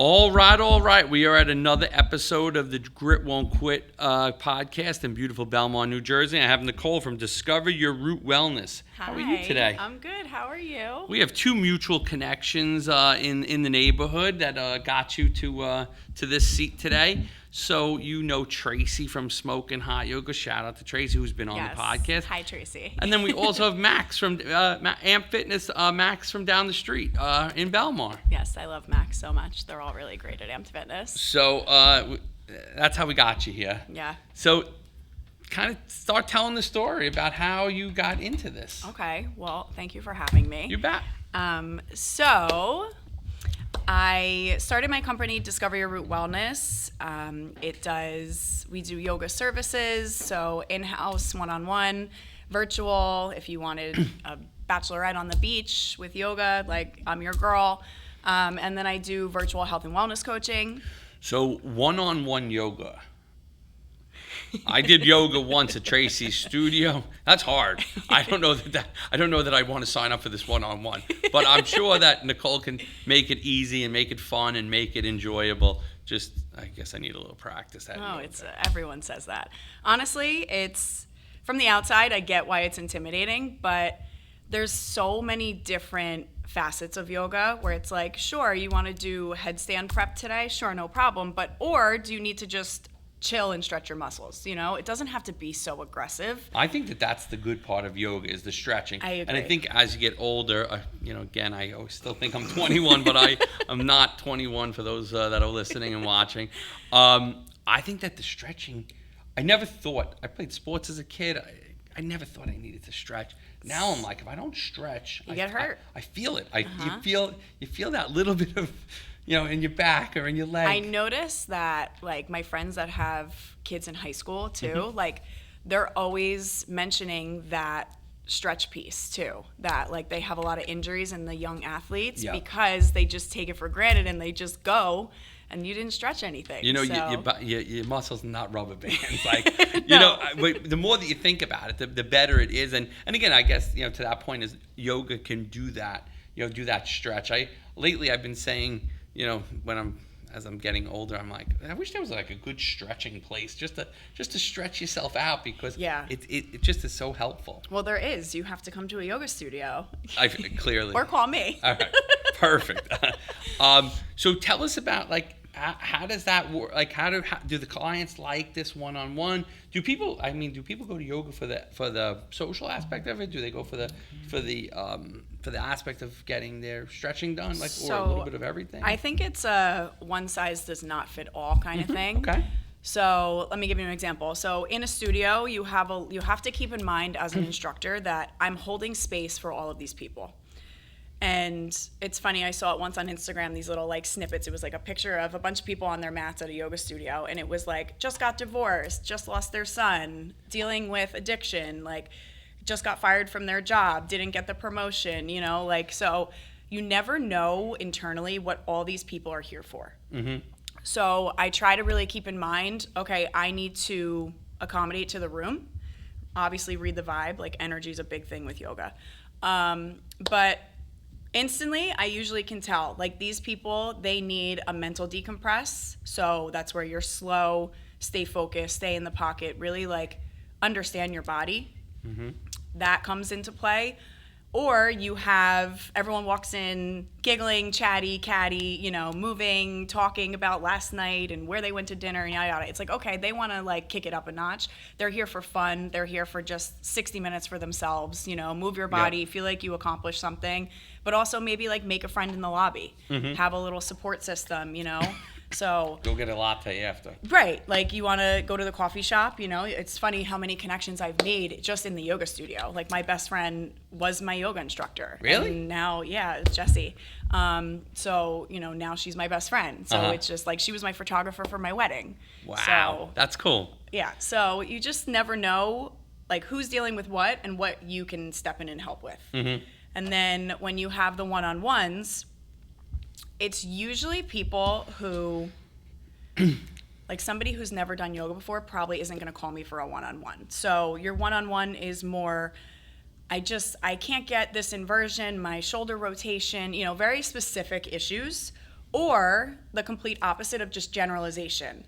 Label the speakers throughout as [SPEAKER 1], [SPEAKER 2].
[SPEAKER 1] All right. We are at another episode of the Grit Won't Quit podcast in beautiful Belmont, New Jersey. I have Nicole from Discover Your Root Wellness.
[SPEAKER 2] Hi,
[SPEAKER 1] how are you today?
[SPEAKER 2] I'm good. How are you?
[SPEAKER 1] We have two mutual connections in the neighborhood that got you to this seat today. So you know Tracy from Smoking Hot Yoga. Shout out to Tracy, who's been on the podcast.
[SPEAKER 2] Hi, Tracy.
[SPEAKER 1] And then we also have Max from Amp Fitness. Max from down the street in Belmont.
[SPEAKER 2] Yes, I love Max so much. They're all really great at Amp Fitness.
[SPEAKER 1] So that's how we got you here.
[SPEAKER 2] Yeah.
[SPEAKER 1] So kind of start telling the story about how you got into this.
[SPEAKER 2] Okay. Well, thank you for having me.
[SPEAKER 1] You bet.
[SPEAKER 2] So I started my company, Discover Your Root Wellness. We do yoga services, so in-house, one-on-one, virtual. If you wanted a bachelorette on the beach with yoga, like I'm your girl. And then I do virtual health and wellness coaching.
[SPEAKER 1] So one-on-one yoga. I did yoga once at Tracy's studio. That's hard. I don't know that I want to sign up for this one-on-one, but I'm sure that Nicole can make it easy and make it fun and make it enjoyable. Just, I guess I need a little practice.
[SPEAKER 2] Everyone says that. Honestly, it's from the outside, I get why it's intimidating, but there's so many different facets of yoga where it's like, sure, you want to do headstand prep today? Sure, no problem. Or do you need to just chill and stretch your muscles? You know, it doesn't have to be so aggressive.
[SPEAKER 1] I think that that's the good part of yoga is the stretching.
[SPEAKER 2] I agree.
[SPEAKER 1] And I think as you get older, again, I always still think I'm 21, but I'm not 21 for those that are listening and watching. I think that the stretching, I played sports as a kid. I never thought I needed to stretch. Now I'm like, if I don't stretch,
[SPEAKER 2] you get hurt.
[SPEAKER 1] I feel it. You feel that little bit of, in your back or in your leg.
[SPEAKER 2] I notice that, like, my friends that have kids in high school, too, like, they're always mentioning that stretch piece, too. That, like, they have a lot of injuries in the young athletes because they just take it for granted and they just go, and you didn't stretch anything.
[SPEAKER 1] Your muscles are not rubber bands. Like,
[SPEAKER 2] No.
[SPEAKER 1] But the more that you think about it, the better it is. And again, I guess, to that point is yoga can do that, do that stretch. Lately I've been saying, as I'm getting older, I'm like, I wish there was like a good stretching place just to stretch yourself out because it just is so helpful.
[SPEAKER 2] Well, there is. You have to come to a yoga studio.
[SPEAKER 1] Clearly.
[SPEAKER 2] Or call me.
[SPEAKER 1] All right. Perfect. So tell us about how does that work? Like, how do the clients like this one-on-one? Do people go to yoga for the social aspect of it? Do they go for the aspect of getting their stretching done, or a little bit of everything?
[SPEAKER 2] I think it's a one size does not fit all kind of thing.
[SPEAKER 1] Okay.
[SPEAKER 2] So let me give you an example. So in a studio, you have to keep in mind as an instructor that I'm holding space for all of these people. And it's funny, I saw it once on Instagram, these little snippets. It was like a picture of a bunch of people on their mats at a yoga studio. And it was like, just got divorced, just lost their son, dealing with addiction, just got fired from their job, didn't get the promotion, so you never know internally what all these people are here for. Mm-hmm. So I try to really keep in mind, okay, I need to accommodate to the room. Obviously read the vibe, energy is a big thing with yoga. But instantly, I usually can tell, these people, they need a mental decompress. So that's where you're slow, stay focused, stay in the pocket, really understand your body. Mm-hmm. That comes into play. Or you have everyone walks in giggling, chatty, catty, moving, talking about last night and where they went to dinner and yada yada. It's okay, they want to kick it up a notch. They're here for fun. They're here for just 60 minutes for themselves. Move your body, feel like you accomplished something, but also maybe make a friend in the lobby, have a little support system. So
[SPEAKER 1] go get a latte after.
[SPEAKER 2] Right. You want to go to the coffee shop, it's funny how many connections I've made just in the yoga studio. My best friend was my yoga instructor.
[SPEAKER 1] Really?
[SPEAKER 2] And now, Jessie. So, now she's my best friend. So it's just she was my photographer for my wedding.
[SPEAKER 1] Wow.
[SPEAKER 2] So,
[SPEAKER 1] that's cool.
[SPEAKER 2] Yeah. So you just never know who's dealing with what and what you can step in and help with. Mm-hmm. And then when you have the one-on-ones, it's usually people who, somebody who's never done yoga before probably isn't going to call me for a one-on-one. So your one-on-one is more, I can't get this inversion, my shoulder rotation, very specific issues. or the complete opposite of just generalization.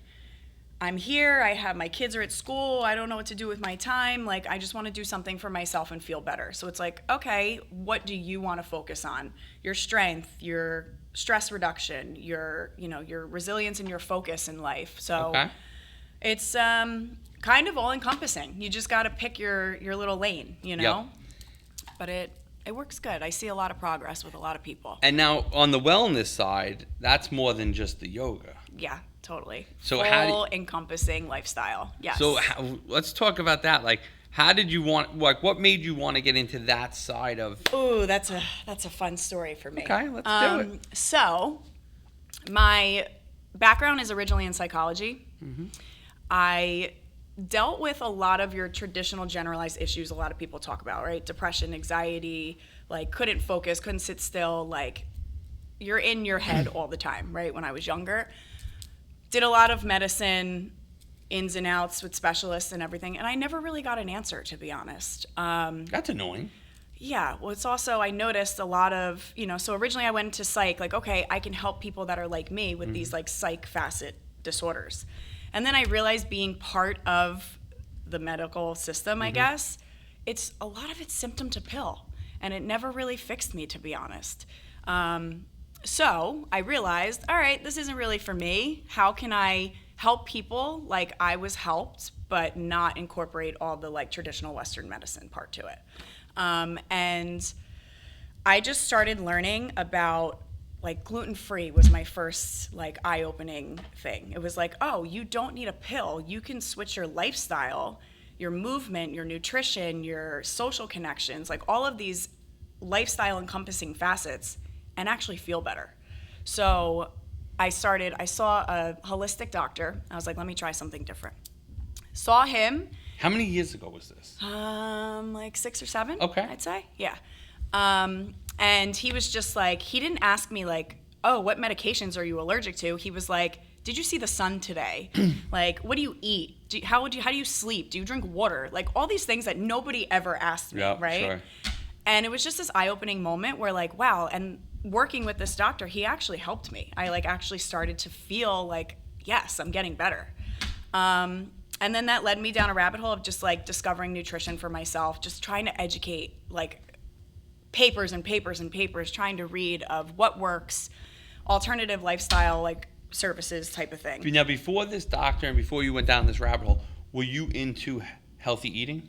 [SPEAKER 2] I'm here, my kids are at school, I don't know what to do with my time, like I just want to do something for myself and feel better. So it's like, okay, what do you want to focus on? Your strength, your stress reduction, your resilience and your focus in life. So it's kind of all encompassing. You just got to pick your little lane,
[SPEAKER 1] Yep.
[SPEAKER 2] But it works good. I see a lot of progress with a lot of people.
[SPEAKER 1] And now on the wellness side, that's more than just the yoga.
[SPEAKER 2] Yeah, totally.
[SPEAKER 1] So
[SPEAKER 2] full encompassing lifestyle. Yes.
[SPEAKER 1] So let's talk about that. Like, how did you what made you want to get into that side of?
[SPEAKER 2] Ooh, that's a fun story for me.
[SPEAKER 1] Okay, let's do it.
[SPEAKER 2] So, my background is originally in psychology.
[SPEAKER 1] Mm-hmm.
[SPEAKER 2] I dealt with a lot of your traditional generalized issues a lot of people talk about, right? Depression, anxiety, like couldn't focus, couldn't sit still, like you're in your head all the time, right? When I was younger. Did a lot of medicine, ins and outs with specialists and everything, and I never really got an answer, to be honest.
[SPEAKER 1] That's annoying.
[SPEAKER 2] Yeah, well, it's also, I noticed a lot of, so originally I went into psych, like, okay, I can help people that are like me with these like psych facet disorders. And then I realized being part of the medical system, I guess, a lot of it's symptom to pill, and it never really fixed me, to be honest. So I realized, all right, this isn't really for me. How can I help people like I was helped, but not incorporate all the like traditional Western medicine part to it? And I just started learning about like gluten-free was my first like eye-opening thing. It was like, oh, you don't need a pill. You can switch your lifestyle, your movement, your nutrition, your social connections, like all of these lifestyle encompassing facets, and actually feel better. So I saw a holistic doctor. I was like, let me try something different. Saw him.
[SPEAKER 1] How many years ago was this?
[SPEAKER 2] Like 6 or 7,
[SPEAKER 1] okay.
[SPEAKER 2] I'd say. Yeah. And he was just like, he didn't ask me like, oh, what medications are you allergic to? He was like, did you see the sun today? Like, what do you eat? How do you sleep? Do you drink water? Like all these things that nobody ever asked me, right?
[SPEAKER 1] Sure.
[SPEAKER 2] And it was just this eye-opening moment where like, wow, and working with this doctor, he actually helped me. I like actually started to feel like, yes, I'm getting better. And then that led me down a rabbit hole of just like discovering nutrition for myself, just trying to educate, like papers and papers and papers, trying to read of what works, alternative lifestyle, like services type of thing.
[SPEAKER 1] Now, before this doctor and before you went down this rabbit hole, were you into healthy eating?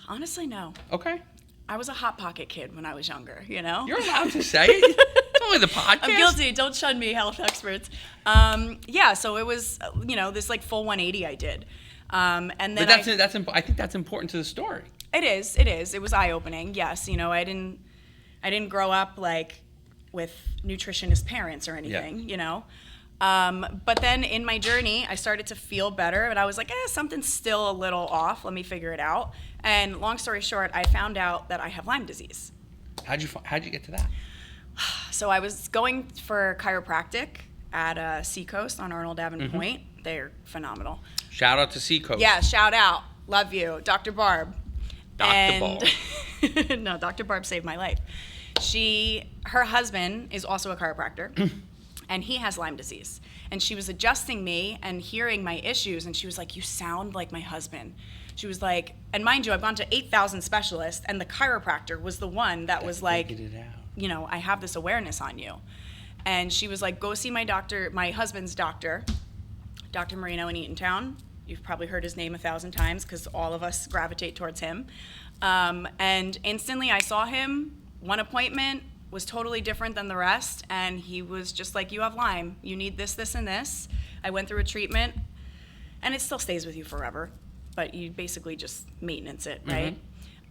[SPEAKER 2] Honestly, no.
[SPEAKER 1] Okay.
[SPEAKER 2] I was a Hot Pocket kid when I was younger, You're
[SPEAKER 1] allowed to say it. It's only the podcast.
[SPEAKER 2] I'm guilty. Don't shun me, health experts. Yeah, so it was, this like full 180 I did. And then
[SPEAKER 1] but I think that's important to the story.
[SPEAKER 2] It is. It was eye-opening, yes. I didn't grow up like with nutritionist parents or anything, But then in my journey, I started to feel better, but I was like, something's still a little off. Let me figure it out. And long story short, I found out that I have Lyme disease.
[SPEAKER 1] How'd you get to that?
[SPEAKER 2] So I was going for chiropractic at Seacoast on Arnold Avenue Point. They're phenomenal.
[SPEAKER 1] Shout out to Seacoast.
[SPEAKER 2] Yeah, shout out. Love you. Dr. Barb.
[SPEAKER 1] Barb.
[SPEAKER 2] No, Dr. Barb saved my life. Her husband is also a chiropractor. And he has Lyme disease. And she was adjusting me and hearing my issues, and she was like, you sound like my husband. She was like, and mind you, I've gone to 8,000 specialists, and the chiropractor was the one that was like,
[SPEAKER 1] figured it out.
[SPEAKER 2] I have this awareness on you. And she was like, go see my doctor, my husband's doctor, Dr. Marino in Eatontown. You've probably heard his name 1,000 times because all of us gravitate towards him. And instantly I saw him, one appointment, was totally different than the rest, and he was just like, you have Lyme, you need this, this, and this. I went through a treatment, and it still stays with you forever, but you basically just maintenance it, right?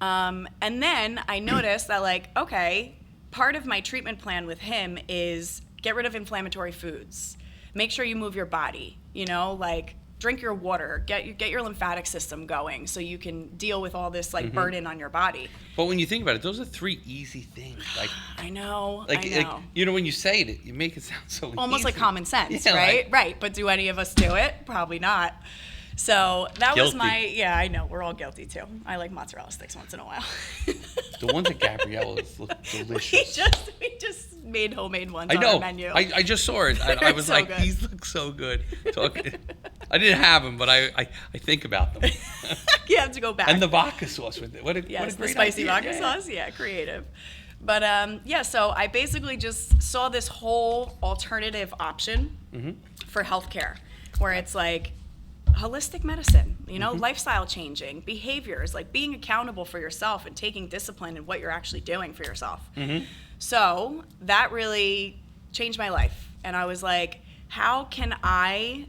[SPEAKER 2] And then I noticed that like, okay, part of my treatment plan with him is get rid of inflammatory foods, make sure you move your body, like drink your water, get your lymphatic system going so you can deal with all this like burden on your body.
[SPEAKER 1] But when you think about it, those are 3 easy things. Like
[SPEAKER 2] I know.
[SPEAKER 1] Like when you say it, you make it sound so
[SPEAKER 2] almost
[SPEAKER 1] easy.
[SPEAKER 2] like common sense,
[SPEAKER 1] yeah,
[SPEAKER 2] right? Right. But do any of us do it? Probably not. So that was
[SPEAKER 1] Guilty.
[SPEAKER 2] yeah, I know. We're all guilty too. I like mozzarella sticks once in a while.
[SPEAKER 1] The ones at Gabriella's look delicious.
[SPEAKER 2] We just made homemade ones
[SPEAKER 1] I
[SPEAKER 2] on
[SPEAKER 1] know.
[SPEAKER 2] our menu.
[SPEAKER 1] I just saw it. I was
[SPEAKER 2] So
[SPEAKER 1] like,
[SPEAKER 2] good.
[SPEAKER 1] these look so good. I didn't have them, but I think about them.
[SPEAKER 2] You have to go back.
[SPEAKER 1] And the vodka sauce with it. What a
[SPEAKER 2] Yes,
[SPEAKER 1] great
[SPEAKER 2] the spicy
[SPEAKER 1] idea.
[SPEAKER 2] vodka
[SPEAKER 1] Yeah.
[SPEAKER 2] sauce. Yeah, creative. But yeah, so I basically just saw this whole alternative option for healthcare, where it's like holistic medicine, lifestyle changing, behaviors, like being accountable for yourself and taking discipline in what you're actually doing for yourself. So that really changed my life. And I was like, how can I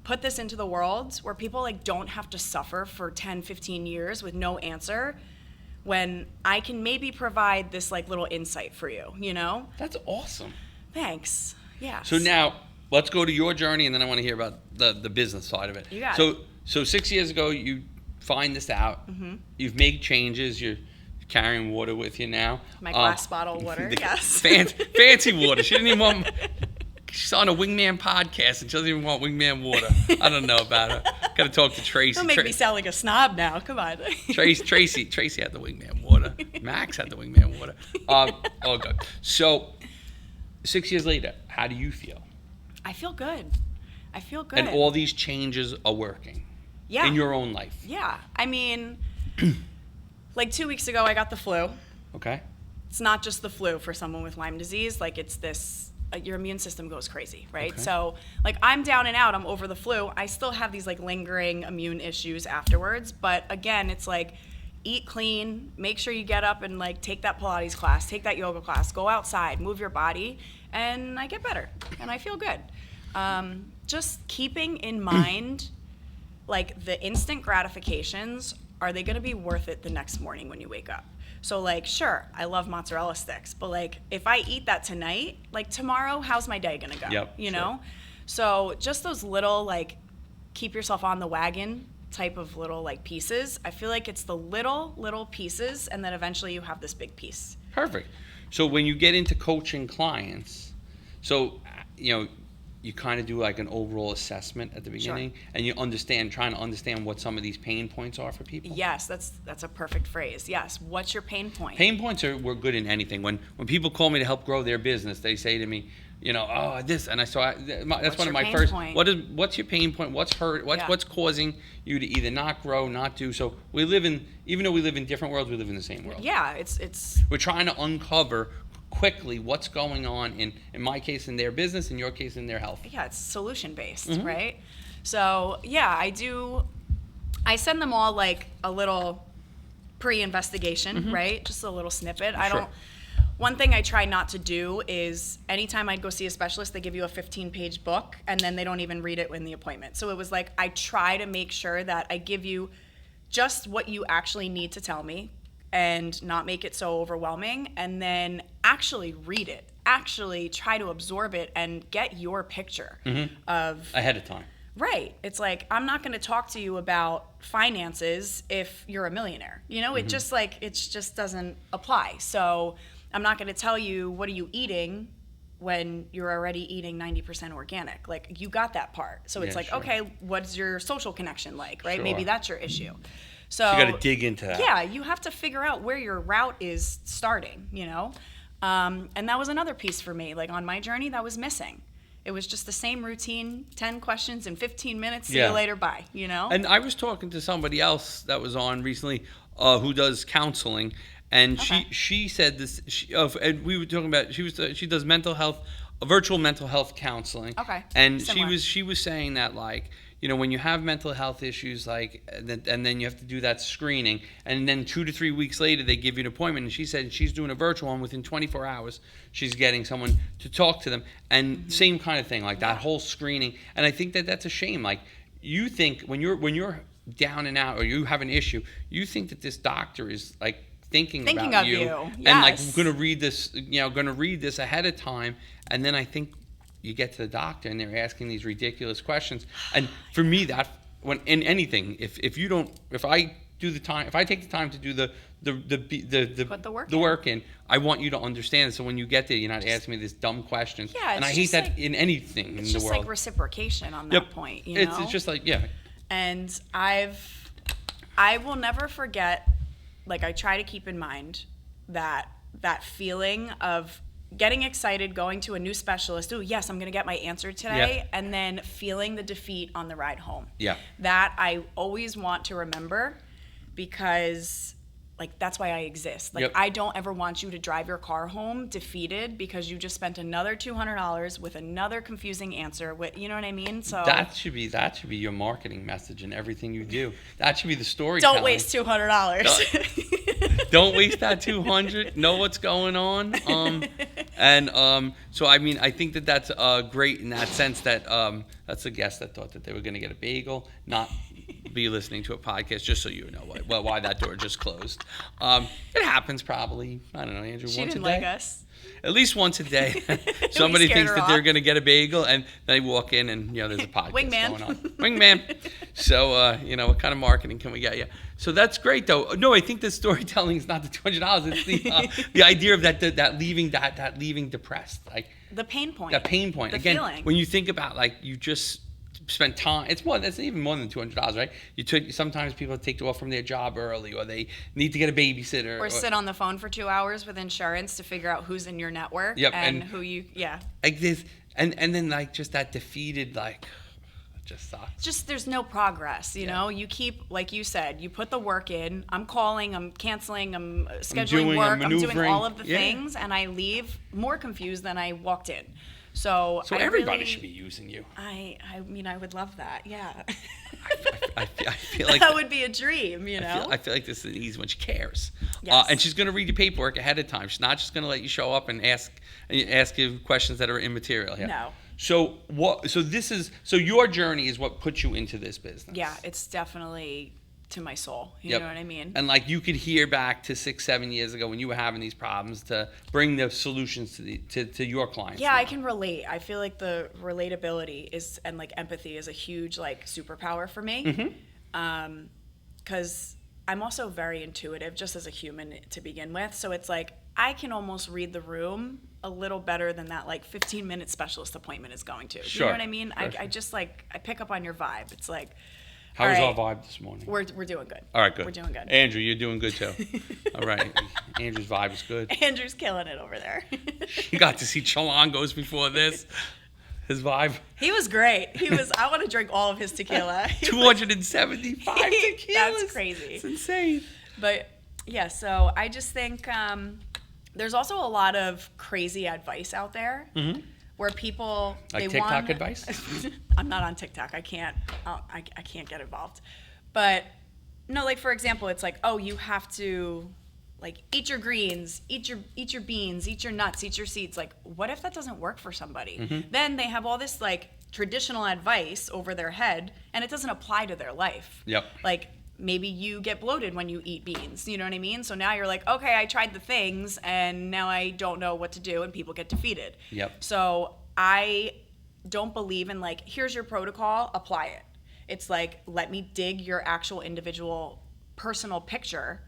[SPEAKER 2] put this into the world where people like don't have to suffer for 10, 15 years with no answer, when I can maybe provide this like little insight for you,
[SPEAKER 1] That's awesome.
[SPEAKER 2] Thanks. Yeah.
[SPEAKER 1] So now let's go to your journey, and then I want to hear about the business side of it.
[SPEAKER 2] You got
[SPEAKER 1] it. So 6 years ago, you find this out. You've made changes. You're carrying water with you now.
[SPEAKER 2] My glass bottle of water, yes.
[SPEAKER 1] Fancy water. She didn't even want... She's on a Wingman podcast, and she doesn't even want Wingman water. I don't know about her. Got to talk to Tracy.
[SPEAKER 2] Don't make me sound like a snob now. Come on.
[SPEAKER 1] Tracy had the Wingman water. Max had the Wingman water. All good. So 6 years later, how do you feel?
[SPEAKER 2] I feel good.
[SPEAKER 1] And all these changes are working.
[SPEAKER 2] Yeah.
[SPEAKER 1] In your own life.
[SPEAKER 2] Yeah. I mean, like 2 weeks ago, I got the flu.
[SPEAKER 1] Okay.
[SPEAKER 2] It's not just the flu for someone with Lyme disease. Like it's this, your immune system goes crazy, right?
[SPEAKER 1] Okay.
[SPEAKER 2] So like I'm down and out, I'm over the flu. I still have these like lingering immune issues afterwards. But again, it's like eat clean, make sure you get up and like take that Pilates class, take that yoga class, go outside, move your body, and I get better and I feel good. Just keeping in mind, like the instant gratifications, are they gonna be worth it the next morning when you wake up? So like, sure, I love mozzarella sticks, but like if I eat that tonight, like tomorrow, how's my day gonna go?
[SPEAKER 1] Yep,
[SPEAKER 2] you
[SPEAKER 1] sure.
[SPEAKER 2] know? So just those little like keep yourself on the wagon type of little like pieces. I feel like it's the little pieces, and then eventually you have this big piece.
[SPEAKER 1] Perfect. So when you get into coaching clients, so you kind of do like an overall assessment at the beginning, and you trying to understand what some of these pain points are for people.
[SPEAKER 2] Yes, that's a perfect phrase. Yes, what's your pain point?
[SPEAKER 1] Pain points were good in anything. When people call me to help grow their business, they say to me, this, and that's one of my first.
[SPEAKER 2] Point?
[SPEAKER 1] What's your pain point? What's hurt? What's causing you to either not grow, not do? So even though we live in different worlds, we live in the same world.
[SPEAKER 2] Yeah, it's.
[SPEAKER 1] We're trying to uncover quickly what's going on in my case in their business, in your case in their health.
[SPEAKER 2] Yeah, it's solution based, right? So yeah, I send them all like a little pre-investigation, right? Just a little snippet. One thing I try not to do is anytime I'd go see a specialist, they give you a 15-page book and then they don't even read it in the appointment. So it was like, I try to make sure that I give you just what you actually need to tell me and not make it so overwhelming, and then actually read it, actually try to absorb it and get your picture of
[SPEAKER 1] Ahead of time.
[SPEAKER 2] Right. It's like, I'm not going to talk to you about finances if you're a millionaire. It just doesn't apply. So I'm not going to tell you, what are you eating when you're already eating 90% organic? Like, you got that part. So it's like, okay, what's your social connection like, right?
[SPEAKER 1] Sure.
[SPEAKER 2] Maybe that's your issue. So
[SPEAKER 1] you got to dig into that.
[SPEAKER 2] Yeah, you have to figure out where your route is starting, And that was another piece for me. Like on my journey, that was missing. It was just the same routine, 10 questions in 15 minutes, see you later, bye,
[SPEAKER 1] And I was talking to somebody else that was on recently who does counseling, and she said this, and we were talking about, she does mental health, virtual mental health counseling.
[SPEAKER 2] Okay.
[SPEAKER 1] And
[SPEAKER 2] Similar.
[SPEAKER 1] she was saying that like, when you have mental health issues, like, and then you have to do that screening, and then 2 to 3 weeks later they give you an appointment, and she said she's doing a virtual one within 24 hours. She's getting someone to talk to them, and same kind of thing, like that whole screening. And I think that's a shame. Like, you think when you're down and out or you have an issue, you think that this doctor is like thinking about
[SPEAKER 2] of
[SPEAKER 1] you.
[SPEAKER 2] Yes.
[SPEAKER 1] And like going to read this ahead of time, and then I think you get to the doctor and they're asking these ridiculous questions. And for me, that when in anything, if I take the time to do
[SPEAKER 2] Put
[SPEAKER 1] the work in, I want you to understand it. So when you get there, you're not asking me this dumb questions.
[SPEAKER 2] Yeah,
[SPEAKER 1] and I hate that in anything in the world.
[SPEAKER 2] It's just like reciprocation on that point,
[SPEAKER 1] It's just like,
[SPEAKER 2] And I will never forget, like, I try to keep in mind that feeling of getting excited, going to a new specialist. Oh, yes, I'm going to get my answer today.
[SPEAKER 1] Yeah.
[SPEAKER 2] And then feeling the defeat on the ride home.
[SPEAKER 1] Yeah.
[SPEAKER 2] That I always want to remember, because like, that's why I exist. Like,
[SPEAKER 1] Yep.
[SPEAKER 2] I don't ever want you to drive your car home defeated because you just spent another $200 with another confusing answer. You know what I mean? So
[SPEAKER 1] That should be your marketing message in everything you do. That should be the story.
[SPEAKER 2] don't waste $200.
[SPEAKER 1] Don't waste that 200. Know what's going on. So I mean, I think that's great in that sense. That that's a guest that thought that they were going to get a bagel, not be listening to a podcast. Just so you know why that door just closed. It happens probably. I don't know, Andrew.
[SPEAKER 2] She
[SPEAKER 1] once
[SPEAKER 2] didn't
[SPEAKER 1] a day.
[SPEAKER 2] like us.
[SPEAKER 1] At least once a day, somebody
[SPEAKER 2] scared
[SPEAKER 1] thinks
[SPEAKER 2] her
[SPEAKER 1] that they're
[SPEAKER 2] off.
[SPEAKER 1] going to get a bagel, and they walk in, and there's a podcast
[SPEAKER 2] Wingman.
[SPEAKER 1] going on. Wingman. So what kind of marketing can we get you? So that's great, though. No, I think the storytelling is not the $200. It's the idea of that leaving depressed, like
[SPEAKER 2] The pain point.
[SPEAKER 1] that pain point.
[SPEAKER 2] The
[SPEAKER 1] Again,
[SPEAKER 2] feeling.
[SPEAKER 1] when you think about, like, you just spent time. That's even more than $200, right? Sometimes people take off from their job early, or they need to get a babysitter,
[SPEAKER 2] Or sit on the phone for 2 hours with insurance to figure out who's in your network.
[SPEAKER 1] Yep,
[SPEAKER 2] and
[SPEAKER 1] and-
[SPEAKER 2] who you, yeah.
[SPEAKER 1] like this, and then like just that defeated, like, it just sucks.
[SPEAKER 2] Just there's no progress, you know? You keep, like you said, you put the work in. I'm calling, I'm canceling, I'm scheduling work, I'm doing
[SPEAKER 1] maneuvering.
[SPEAKER 2] all of the
[SPEAKER 1] Yeah.
[SPEAKER 2] things, and I leave more confused than I walked in. So
[SPEAKER 1] Everybody
[SPEAKER 2] really,
[SPEAKER 1] should be using you.
[SPEAKER 2] I mean, I would love that. Yeah.
[SPEAKER 1] I feel like
[SPEAKER 2] that would be a dream, you know?
[SPEAKER 1] I feel like this is an easy one. She cares,
[SPEAKER 2] Yes.
[SPEAKER 1] and she's going to read your paperwork ahead of time. She's not just going to let you show up and ask you questions that are immaterial. Yeah.
[SPEAKER 2] No.
[SPEAKER 1] So your journey is what put you into this business.
[SPEAKER 2] Yeah, it's definitely to my soul. You
[SPEAKER 1] Yep.
[SPEAKER 2] know what I mean?
[SPEAKER 1] And like, you could hear back to 6-7 years ago when you were having these problems to bring the solutions to your clients.
[SPEAKER 2] Yeah,
[SPEAKER 1] now.
[SPEAKER 2] I can relate. I feel like the relatability and like empathy is a huge like superpower for me.
[SPEAKER 1] Mm-hmm.
[SPEAKER 2] Because I'm also very intuitive just as a human to begin with. So it's like I can almost read the room a little better than that like 15-minute specialist appointment is going to.
[SPEAKER 1] Sure.
[SPEAKER 2] You know what I mean?
[SPEAKER 1] Sure.
[SPEAKER 2] I just like, I pick up on your vibe. It's like,
[SPEAKER 1] How was
[SPEAKER 2] all
[SPEAKER 1] our
[SPEAKER 2] right,
[SPEAKER 1] vibe this morning?
[SPEAKER 2] We're doing good.
[SPEAKER 1] All right, good.
[SPEAKER 2] We're doing good.
[SPEAKER 1] Andrew, you're doing good too. All right. Andrew's vibe is good.
[SPEAKER 2] Andrew's killing it over there.
[SPEAKER 1] You got to see Chalangos before this. His vibe.
[SPEAKER 2] He was great. I want to drink all of his tequila.
[SPEAKER 1] 275 tequilas.
[SPEAKER 2] That's crazy.
[SPEAKER 1] It's insane.
[SPEAKER 2] But yeah, so I just think there's also a lot of crazy advice out there where people
[SPEAKER 1] Like
[SPEAKER 2] they
[SPEAKER 1] TikTok
[SPEAKER 2] want
[SPEAKER 1] advice?
[SPEAKER 2] I'm not on TikTok. I can't get involved. But no, like for example, it's like, oh, you have to like eat your greens, eat your beans, eat your nuts, eat your seeds. Like, what if that doesn't work for somebody? Then they have all this like traditional advice over their head, and it doesn't apply to their life.
[SPEAKER 1] Yep.
[SPEAKER 2] Like maybe you get bloated when you eat beans. You know what I mean? So now you're like, okay, I tried the things, and now I don't know what to do, and people get defeated.
[SPEAKER 1] Yep.
[SPEAKER 2] So I don't believe in like, here's your protocol, apply it. It's like, let me dig your actual individual personal picture.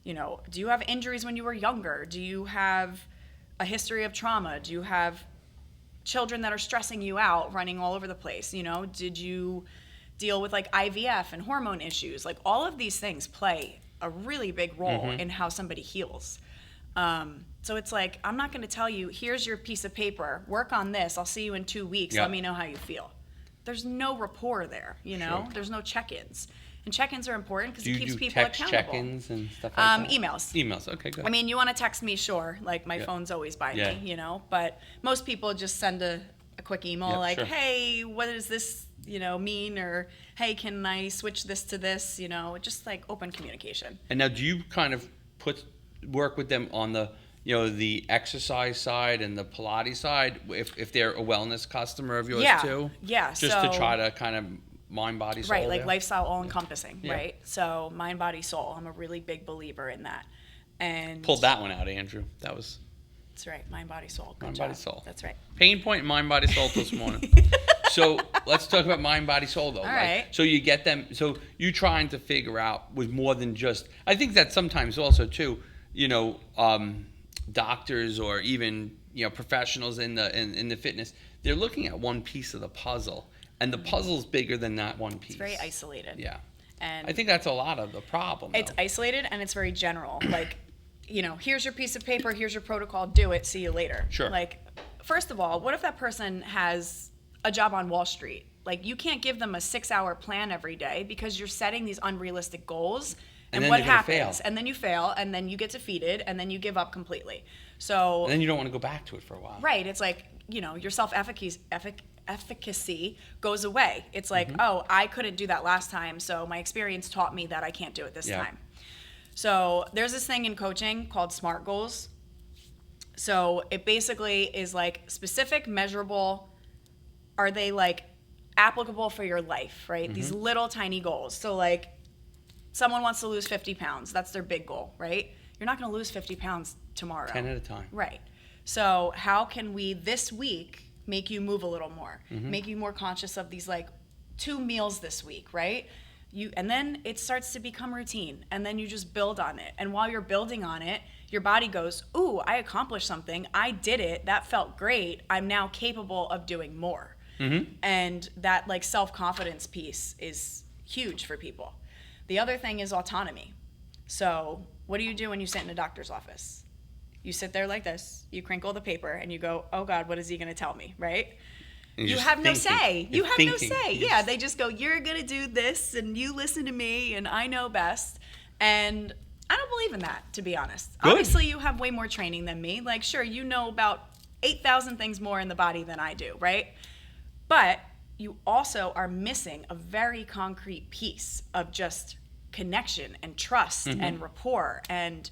[SPEAKER 2] You know, do you have injuries when you were younger? Do you have a history of trauma? Do you have children that are stressing you out, running all over the place? You know, did you deal with like IVF and hormone issues? Like all of these things play a really big role in how somebody heals. So it's like, I'm not going to tell you, here's your piece of paper, work on this, I'll see you in 2 weeks,
[SPEAKER 1] Yeah.
[SPEAKER 2] let me know how you feel. There's no rapport there, you know?
[SPEAKER 1] Sure.
[SPEAKER 2] There's no check-ins. And check-ins are important because
[SPEAKER 1] Do
[SPEAKER 2] it
[SPEAKER 1] you
[SPEAKER 2] keeps
[SPEAKER 1] do
[SPEAKER 2] people
[SPEAKER 1] text
[SPEAKER 2] accountable.
[SPEAKER 1] check-ins and stuff like that?
[SPEAKER 2] Emails.
[SPEAKER 1] Emails, okay, good.
[SPEAKER 2] I mean, you want to text me, sure. Like, my
[SPEAKER 1] Yeah.
[SPEAKER 2] phone's always by
[SPEAKER 1] Yeah.
[SPEAKER 2] me, you know? But most people just send a quick email
[SPEAKER 1] Yeah,
[SPEAKER 2] like,
[SPEAKER 1] sure.
[SPEAKER 2] hey, what does this, mean? Or, hey, can I switch this to this? You know, just like open communication.
[SPEAKER 1] And now, do you kind of work with them on the, the exercise side and the Pilates side, if they're a wellness customer of yours too?
[SPEAKER 2] Yeah.
[SPEAKER 1] Just to try to kind of mind, body, soul.
[SPEAKER 2] Right, like
[SPEAKER 1] there?
[SPEAKER 2] lifestyle all encompassing,
[SPEAKER 1] Yeah.
[SPEAKER 2] right? So mind, body, soul. I'm a really big believer in that. And
[SPEAKER 1] Pulled that one out, Andrew. That was
[SPEAKER 2] that's right, mind, body, soul. Good
[SPEAKER 1] mind,
[SPEAKER 2] job.
[SPEAKER 1] body, soul.
[SPEAKER 2] That's right.
[SPEAKER 1] Pain point, mind, body, soul this morning. So let's talk about mind, body, soul, though.
[SPEAKER 2] All right.
[SPEAKER 1] So you get them. So you trying to figure out with more than just. I think that sometimes also too, doctors or even professionals in the fitness, they're looking at one piece of the puzzle, And the puzzle's bigger than that one piece.
[SPEAKER 2] It's very isolated.
[SPEAKER 1] Yeah.
[SPEAKER 2] And
[SPEAKER 1] I think that's a lot of the problem.
[SPEAKER 2] it's
[SPEAKER 1] though.
[SPEAKER 2] isolated and it's very general. Like, here's your piece of paper, here's your protocol, do it, see you later.
[SPEAKER 1] Sure.
[SPEAKER 2] Like, first of all, what if that person has a job on Wall Street? Like, you can't give them a 6-hour plan every day because you're setting these unrealistic goals. And
[SPEAKER 1] then
[SPEAKER 2] what
[SPEAKER 1] you're gonna
[SPEAKER 2] happens?
[SPEAKER 1] fail.
[SPEAKER 2] And then you fail, and then you get defeated, and then you give up completely. So,
[SPEAKER 1] And then you don't want to go back to it for a while.
[SPEAKER 2] right, it's like, your self-efficacy goes away. It's like, oh, I couldn't do that last time, so my experience taught me that I can't do it this
[SPEAKER 1] Yeah.
[SPEAKER 2] time. So there's this thing in coaching called SMART goals. So it basically is like specific, measurable. Are they like applicable for your life, right? These little tiny goals. So like someone wants to lose 50 pounds. That's their big goal, right? You're not going to lose 50 pounds tomorrow.
[SPEAKER 1] 10 at a time.
[SPEAKER 2] Right. So how can we this week make you move a little more, make you more conscious of these like 2 meals this week, right? And then it starts to become routine, and then you just build on it. And while you're building on it, your body goes, ooh, I accomplished something. I did it. That felt great. I'm now capable of doing more. And that like self-confidence piece is huge for people. The other thing is autonomy. So what do you do when you sit in a doctor's office? You sit there like this, you crinkle the paper, and you go, oh God, what is he gonna tell me, right?
[SPEAKER 1] And
[SPEAKER 2] You
[SPEAKER 1] you're
[SPEAKER 2] have no
[SPEAKER 1] just
[SPEAKER 2] say.
[SPEAKER 1] thinking.
[SPEAKER 2] You
[SPEAKER 1] You're
[SPEAKER 2] have no
[SPEAKER 1] thinking.
[SPEAKER 2] say.
[SPEAKER 1] You're
[SPEAKER 2] Yeah,
[SPEAKER 1] just-
[SPEAKER 2] they just go, you're gonna do this, and you listen to me, and I know best. And I don't believe in that, to be honest.
[SPEAKER 1] Good.
[SPEAKER 2] Obviously, you have way more training than me. Like, sure, you know about 8,000 things more in the body than I do, right? But you also are missing a very concrete piece of just connection and trust and rapport. And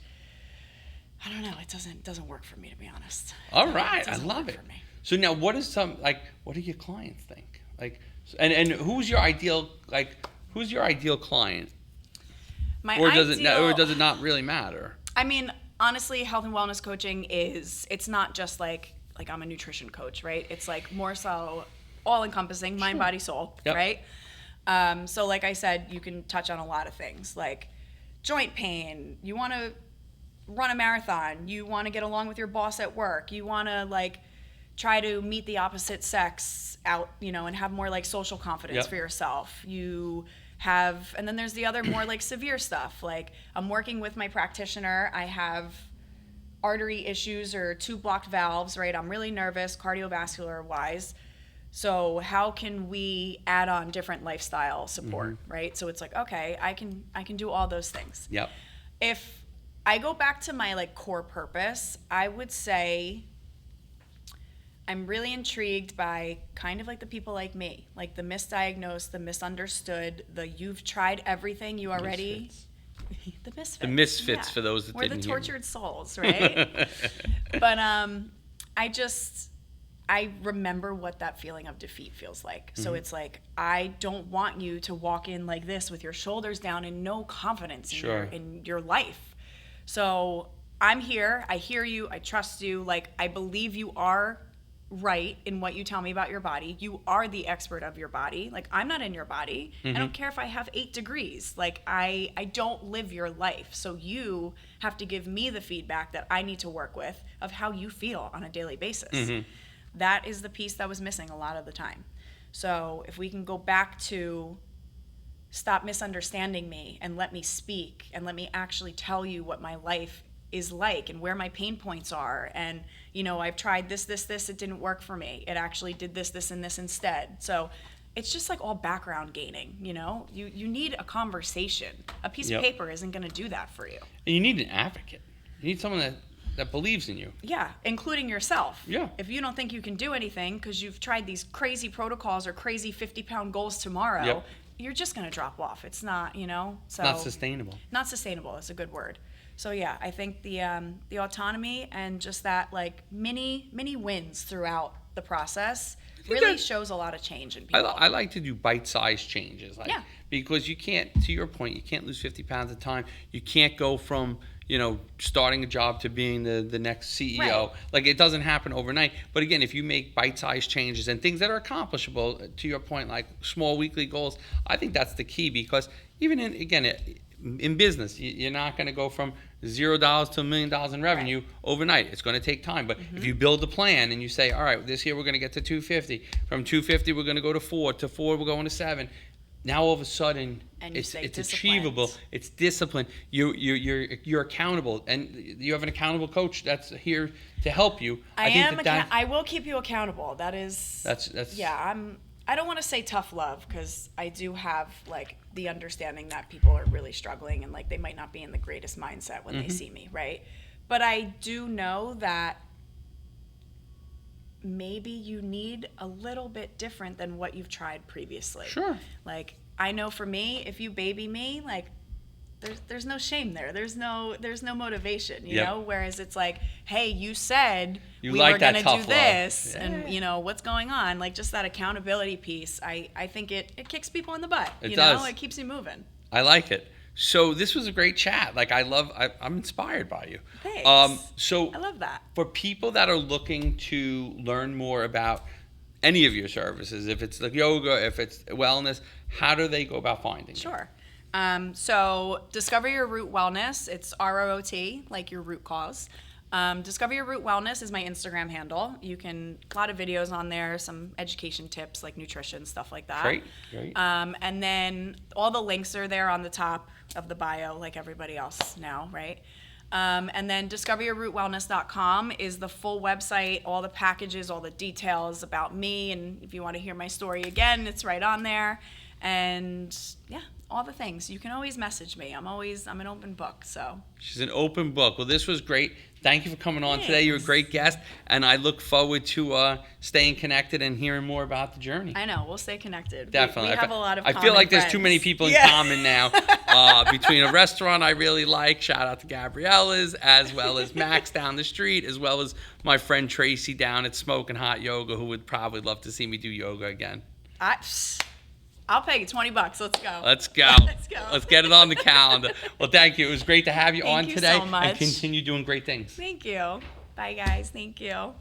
[SPEAKER 2] I don't know, it doesn't work for me, to be honest.
[SPEAKER 1] All right, I
[SPEAKER 2] doesn't
[SPEAKER 1] love
[SPEAKER 2] work
[SPEAKER 1] it.
[SPEAKER 2] for me.
[SPEAKER 1] So now, what do your clients think? Like, and who's your ideal client?
[SPEAKER 2] My
[SPEAKER 1] Or does
[SPEAKER 2] ideal,
[SPEAKER 1] it not really matter?
[SPEAKER 2] I mean, honestly, health and wellness coaching it's not just like I'm a nutrition coach, right? It's like more so all-encompassing, mind, body, soul,
[SPEAKER 1] Yep.
[SPEAKER 2] right? So like I said, you can touch on a lot of things, like joint pain. You want to run a marathon. You want to get along with your boss at work. You want to like try to meet the opposite sex out, and have more like social confidence
[SPEAKER 1] Yep.
[SPEAKER 2] for yourself. And then there's the other more like severe stuff. Like I'm working with my practitioner. I have artery issues or 2 blocked valves, right? I'm really nervous cardiovascular wise. So how can we add on different lifestyle support, right? So it's like, okay, I can do all those things.
[SPEAKER 1] Yep.
[SPEAKER 2] If I go back to my like core purpose, I would say I'm really intrigued by kind of like the people like me, like the misdiagnosed, the misunderstood, you've tried everything you already.
[SPEAKER 1] Misfits.
[SPEAKER 2] The misfits.
[SPEAKER 1] The misfits for those that
[SPEAKER 2] We're
[SPEAKER 1] didn't
[SPEAKER 2] the
[SPEAKER 1] hear me.
[SPEAKER 2] tortured souls, right? But I remember what that feeling of defeat feels like. So it's like, I don't want you to walk in like this with your shoulders down and no confidence
[SPEAKER 1] Sure.
[SPEAKER 2] in your life. So I'm here. I hear you. I trust you. Like, I believe you are right in what you tell me about your body. You are the expert of your body. Like, I'm not in your body. I don't care if I have 8 degrees. Like, I don't live your life. So you have to give me the feedback that I need to work with of how you feel on a daily basis. That is the piece that was missing a lot of the time. So if we can go back to stop misunderstanding me and let me speak and let me actually tell you what my life is like and where my pain points are. And, I've tried this, it didn't work for me. It actually did this, and this instead. So it's just like all background gaining, You need a conversation. A piece
[SPEAKER 1] Yep.
[SPEAKER 2] of paper isn't going to do that for you.
[SPEAKER 1] And you need an advocate. You need someone that believes in you.
[SPEAKER 2] Yeah, including yourself.
[SPEAKER 1] Yeah.
[SPEAKER 2] If you don't think you can do anything because you've tried these crazy protocols or crazy 50-pound goals tomorrow,
[SPEAKER 1] Yep.
[SPEAKER 2] you're just going to drop off. It's not, so
[SPEAKER 1] Not sustainable.
[SPEAKER 2] Not sustainable. That's a good word. So yeah, I think the autonomy and just that like mini wins throughout the process really shows a lot of change in people.
[SPEAKER 1] I like to do bite-sized changes.
[SPEAKER 2] Yeah.
[SPEAKER 1] Because you can't, to your point, you can't lose 50 pounds at a time. You can't go from, starting a job to being the next CEO.
[SPEAKER 2] Right.
[SPEAKER 1] Like, it doesn't happen overnight. But again, if you make bite-sized changes and things that are accomplishable, to your point, like small weekly goals, I think that's the key. Because even in business, you're not going to go from $0 to $1 million in revenue overnight. It's going to take time. But if you build a plan and you say, all right, this year we're going to get to 250. From 250, we're going to go to 4. To 4, we're going to 7. Now all of a sudden, it's achievable. It's discipline. You're accountable, and you have an accountable coach that's here to help you.
[SPEAKER 2] I will keep you accountable. That's yeah. I don't want to say tough love, because I do have like the understanding that people are really struggling and like they might not be in the greatest mindset when they see me, right? But I do know that maybe you need a little bit different than what you've tried previously.
[SPEAKER 1] Sure.
[SPEAKER 2] Like, I know for me, if you baby me, like, there's no shame there. There's no motivation, you know? Whereas it's like, hey, you said we were going to do this, and, you know, what's going on? Like, just that accountability piece, I think it kicks people in the butt.
[SPEAKER 1] It
[SPEAKER 2] does.
[SPEAKER 1] Know?
[SPEAKER 2] It keeps you moving.
[SPEAKER 1] I like it. So this was a great chat. Like, I'm inspired by you.
[SPEAKER 2] Thanks.
[SPEAKER 1] So
[SPEAKER 2] I love that.
[SPEAKER 1] For people that are looking to learn more about any of your services, if it's like yoga, if it's wellness, how do they go about finding you?
[SPEAKER 2] Sure. So Discover Your Root Wellness, it's ROOT, like your root cause. Discover Your Root Wellness is my Instagram handle. You can, a lot of videos on there, some education tips like nutrition, stuff like that.
[SPEAKER 1] Great.
[SPEAKER 2] And then all the links are there on the top of the bio, like everybody else now, right? And then discoveryourrootwellness.com is the full website, all the packages, all the details about me. And if you want to hear my story again, it's right on there. And yeah, all the things. You can always message me. I'm an open book. So
[SPEAKER 1] she's an open book. Well, this was great. Thank you for coming on today. You're a great guest, and I look forward to staying connected and hearing more about the journey.
[SPEAKER 2] I know. We'll stay connected.
[SPEAKER 1] Definitely.
[SPEAKER 2] We have a lot of
[SPEAKER 1] I feel like there's too many people in common now. Between a restaurant I really like, shout out to Gabriella's, as well as Max down the street, as well as my friend Tracy down at Smoking Hot Yoga, who would probably love to see me do yoga again.
[SPEAKER 2] I'll pay you $20. Let's go.
[SPEAKER 1] Let's go. Let's get it on the calendar. Well, thank you. It was great to have you on today.
[SPEAKER 2] Thank you so much.
[SPEAKER 1] And continue doing great things.
[SPEAKER 2] Thank you. Bye, guys. Thank you.